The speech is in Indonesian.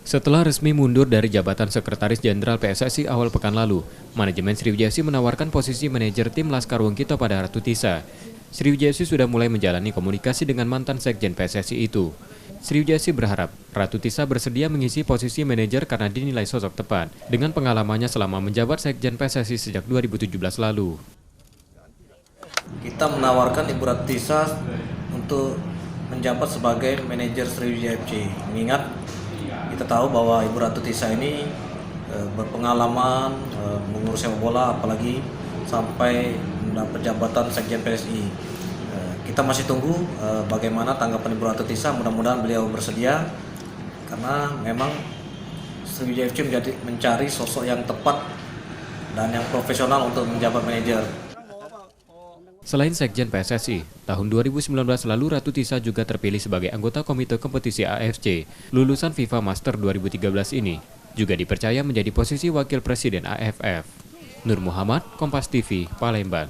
Setelah resmi mundur dari jabatan Sekretaris Jenderal PSSI awal pekan lalu, manajemen Sriwijayasi menawarkan posisi manajer tim Laskar Wongkito pada Ratu Tisa. Sriwijayasi sudah mulai menjalani komunikasi dengan mantan Sekjen PSSI itu. Sriwijayasi berharap Ratu Tisa bersedia mengisi posisi manajer karena dinilai sosok tepat dengan pengalamannya selama menjabat Sekjen PSSI sejak 2017 lalu. Kita menawarkan Ibu Ratu Tisa untuk menjabat sebagai manajer Sriwijaya FC. Mengingat kita tahu bahwa Ibu Ratu Tisa ini berpengalaman mengurus sepak bola, apalagi sampai mendapat jabatan Sekjen PSI. Kita masih tunggu bagaimana tanggapan Ibu Ratu Tisa. Mudah-mudahan beliau bersedia, karena memang Sriwijaya FC mencari sosok yang tepat dan yang profesional untuk menjabat manajer. Selain Sekjen PSSI, tahun 2019 lalu Ratu Tisa juga terpilih sebagai anggota Komite Kompetisi AFC. Lulusan FIFA Master 2013 ini juga dipercaya menjadi posisi Wakil Presiden AFF. Nur Muhammad, Kompas TV, Palembang.